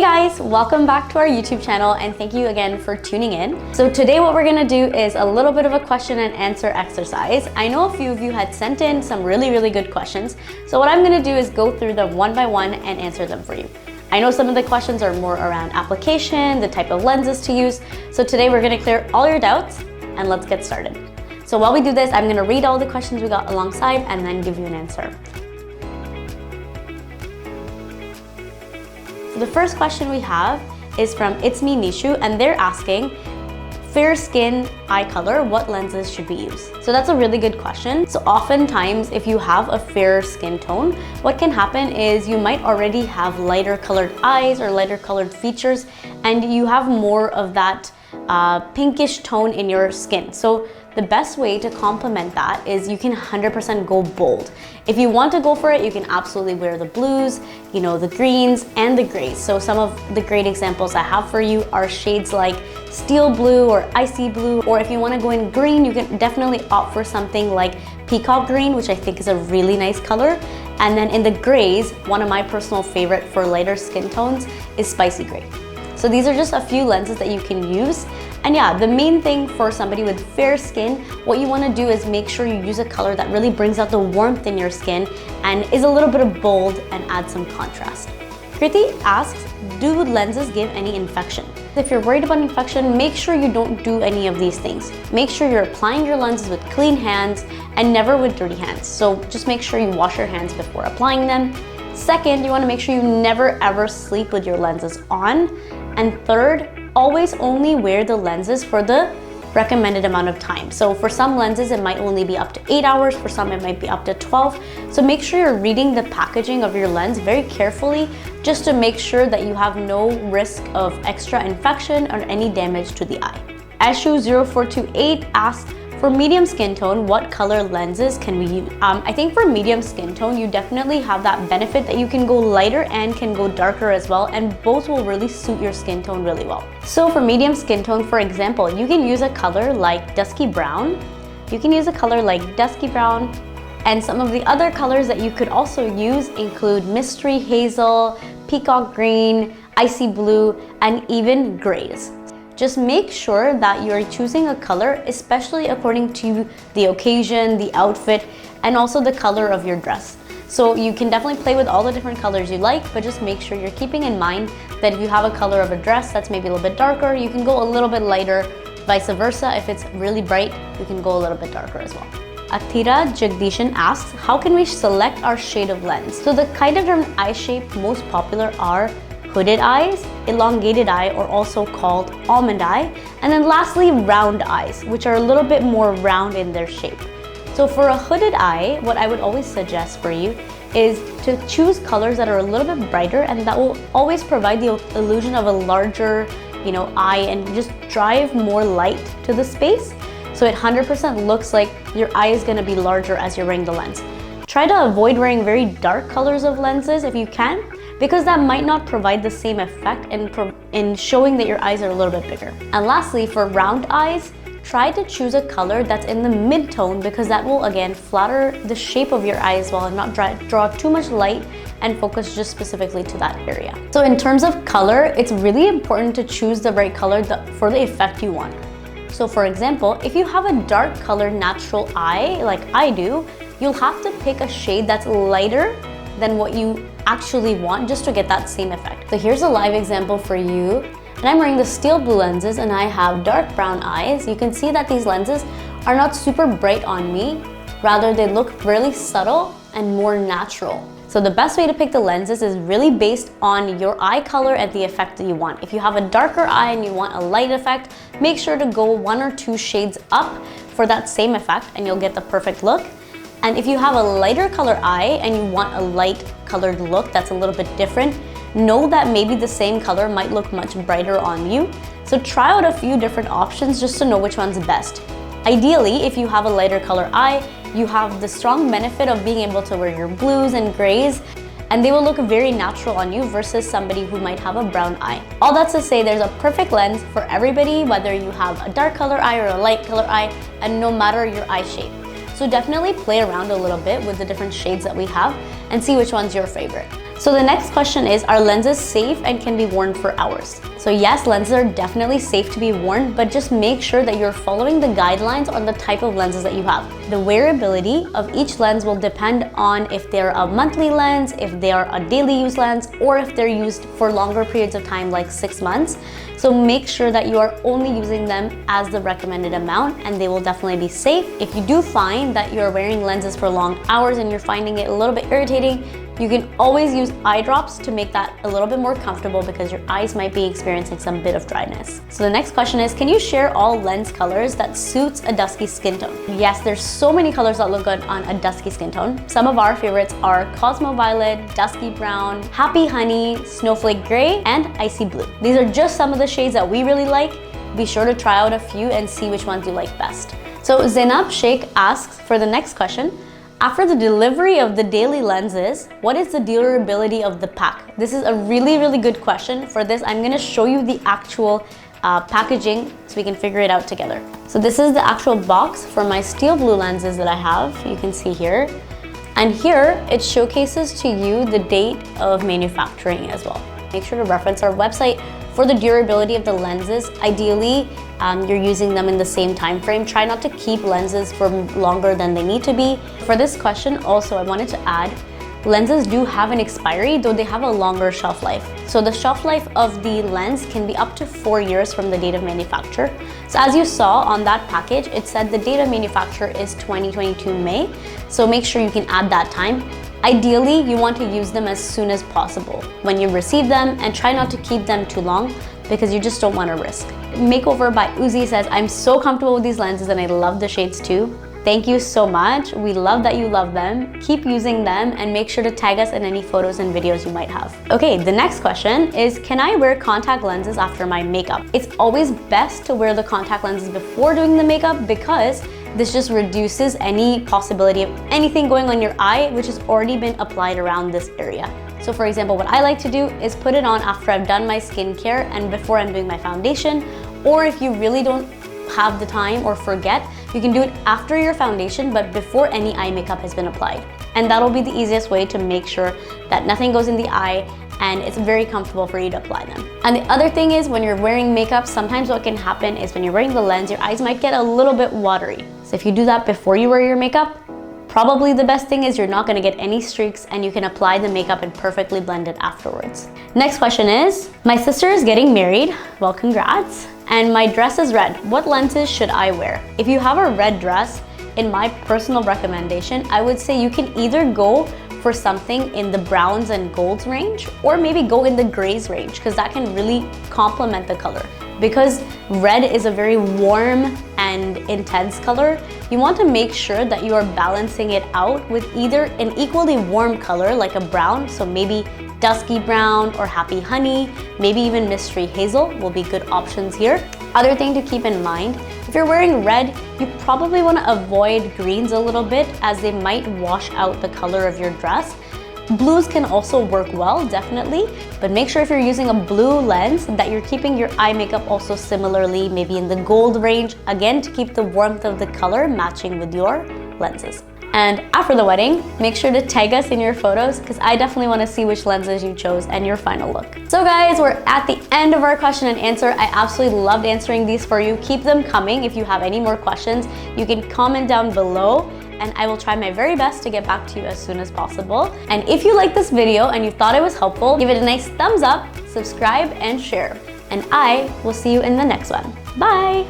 guys, welcome back to our YouTube channel and thank you again for tuning in. So today what we're gonna do is a little bit of a question and answer exercise. I know a few of you had sent in some really good questions. So what I'm gonna do is go through them one by one and answer them for you. I know some of the questions are more around application, the type of lenses to use. So today we're gonna clear all your doubts and let's get started. So while we do this, I'm gonna read all the questions we got alongside and then give you an answer. So the first question we have is from It's Me Nishu, and they're asking, fair skin, eye color, what lenses should be used? So that's a really good question. So oftentimes, if you have a fair skin tone, what can happen is you might already have lighter colored eyes or lighter colored features, and you have more of that pinkish tone in your skin. So the best way to complement that is you can 100% go bold. If you want to go for it, you can absolutely wear the blues, the greens and the grays. So some of the great examples I have for you are shades like steel blue or icy blue, or if you want to go in green, you can definitely opt for something like peacock green, which I think is a really nice color. And then in the grays, one of my personal favorite for lighter skin tones is spicy gray. So these are just a few lenses that you can use. And yeah, the main thing for somebody with fair skin, what you want to do is make sure you use a color that really brings out the warmth in your skin and is a little bit of bold and adds some contrast. Kriti asks, do lenses give any infection? If you're worried about infection, make sure you don't do any of these things. Make sure you're applying your lenses with clean hands and never with dirty hands. So just make sure you wash your hands before applying them. Second, you want to make sure you never ever sleep with your lenses on. And third, always only wear the lenses for the recommended amount of time. So for some lenses, it might only be up to 8 hours. For some, it might be up to 12. So make sure you're reading the packaging of your lens very carefully just to make sure that you have no risk of extra infection or any damage to the eye. Ashu0428 asks, for medium skin tone, what color lenses can we use? I think for medium skin tone, you definitely have that benefit that you can go lighter and can go darker as well, and both will really suit your skin tone really well. So for medium skin tone, for example, you can use a color like dusky brown. You can use a color like dusky brown, and some of the other colors that you could also use include mystery hazel, peacock green, icy blue, and even grays. Just make sure that you're choosing a color, especially according to the occasion, the outfit, and also the color of your dress. So you can definitely play with all the different colors you like, but just make sure you're keeping in mind that if you have a color of a dress that's maybe a little bit darker, you can go a little bit lighter, vice versa. If it's really bright, you can go a little bit darker as well. Athira Jagdishan asks, how can we select our shade of lens? So the kind of different eye shape most popular are hooded eyes, elongated eye, or also called almond eye, and then lastly round eyes, which are a little bit more round in their shape. So for a hooded eye, what I would always suggest for you is to choose colors that are a little bit brighter and that will always provide the illusion of a larger eye and just drive more light to the space, so it 100% looks like your eye is going to be larger as you're wearing the lens. Try to avoid wearing very dark colors of lenses if you can, because that might not provide the same effect in showing that your eyes are a little bit bigger. And lastly, for round eyes, try to choose a color that's in the mid-tone, because that will again flatter the shape of your eye as well and not draw too much light and focus just specifically to that area. So in terms of color, it's really important to choose the right color for the effect you want. So for example, if you have a dark colored natural eye like I do, you'll have to pick a shade that's lighter than what you actually want just to get that same effect. So here's a live example for you. And I'm wearing the steel blue lenses and I have dark brown eyes. You can see that these lenses are not super bright on me. Rather, they look really subtle and more natural. So the best way to pick the lenses is really based on your eye color and the effect that you want. If you have a darker eye and you want a light effect, make sure to go 1 or 2 shades up for that same effect and you'll get the perfect look. And if you have a lighter color eye and you want a light colored look that's a little bit different, know that maybe the same color might look much brighter on you. So try out a few different options just to know which one's best. Ideally, if you have a lighter color eye, you have the strong benefit of being able to wear your blues and grays, and they will look very natural on you versus somebody who might have a brown eye. All that's to say, there's a perfect lens for everybody, whether you have a dark color eye or a light color eye, and no matter your eye shape. So definitely play around a little bit with the different shades that we have and see which one's your favorite. So the next question is, are lenses safe and can be worn for hours? So yes, lenses are definitely safe to be worn, but just make sure that you're following the guidelines on the type of lenses that you have. The wearability of each lens will depend on if they're a monthly lens, if they are a daily use lens, or if they're used for longer periods of time like 6 months. So make sure that you are only using them as the recommended amount, and they will definitely be safe. If you do find that you're wearing lenses for long hours and you're finding it a little bit irritating, you can always use eye drops to make that a little bit more comfortable because your eyes might be experiencing some bit of dryness. So the next question is, can you share all lens colors that suits a dusky skin tone? Yes, there's so many colors that look good on a dusky skin tone. Some of our favorites are Cosmo Violet, Dusky Brown, Happy Honey, Snowflake Gray, and Icy Blue. These are just some of the shades that we really like. Be sure to try out a few and see which ones you like best. So Zainab Sheikh asks for the next question, after the delivery of the daily lenses, what is the durability of the pack? This is a really good question. For this, I'm gonna show you the actual packaging so we can figure it out together. So this is the actual box for my steel blue lenses that I have, you can see here. And here, it showcases to you the date of manufacturing as well. Make sure to reference our website for the durability of the lenses. Ideally, you're using them in the same time frame. Try not to keep lenses for longer than they need to be. For this question also, I wanted to add, lenses do have an expiry, though they have a longer shelf life. So the shelf life of the lens can be up to 4 years from the date of manufacture. So as you saw on that package, it said the date of manufacture is 2022 May. So make sure you can add that time. Ideally, you want to use them as soon as possible when you receive them, and try not to keep them too long because you just don't want to risk. Makeover by Uzi says, I'm so comfortable with these lenses and I love the shades too. Thank you so much. We love that you love them. Keep using them and make sure to tag us in any photos and videos you might have. Okay, the next question is, can I wear contact lenses after my makeup? It's always best to wear the contact lenses before doing the makeup because this just reduces any possibility of anything going on your eye, which has already been applied around this area. So for example, what I like to do is put it on after I've done my skincare and before I'm doing my foundation, or if you really don't have the time or forget, you can do it after your foundation but before any eye makeup has been applied. And that'll be the easiest way to make sure that nothing goes in the eye and it's very comfortable for you to apply them. And the other thing is, when you're wearing makeup, sometimes what can happen is when you're wearing the lens, your eyes might get a little bit watery. So if you do that before you wear your makeup, probably the best thing is you're not gonna get any streaks and you can apply the makeup and perfectly blend it afterwards. Next question is, my sister is getting married, well congrats, and my dress is red. What lenses should I wear? If you have a red dress, in my personal recommendation, I would say you can either go for something in the browns and golds range, or maybe go in the grays range, because that can really complement the color. Because red is a very warm and intense color, you want to make sure that you are balancing it out with either an equally warm color like a brown, so maybe Dusky Brown or Happy Honey, maybe even Mystery Hazel will be good options here. Other thing to keep in mind, if you're wearing red, you probably want to avoid greens a little bit as they might wash out the color of your dress. Blues can also work well, definitely, but make sure if you're using a blue lens that you're keeping your eye makeup also similarly, maybe in the gold range, again to keep the warmth of the color matching with your lenses. And after the wedding, make sure to tag us in your photos because I definitely want to see which lenses you chose and your final look. So guys, we're at the end of our question and answer. I absolutely loved answering these for you. Keep them coming. If you have any more questions, you can comment down below and I will try my very best to get back to you as soon as possible. And if you liked this video and you thought it was helpful, give it a nice thumbs up, subscribe and share. And I will see you in the next one. Bye!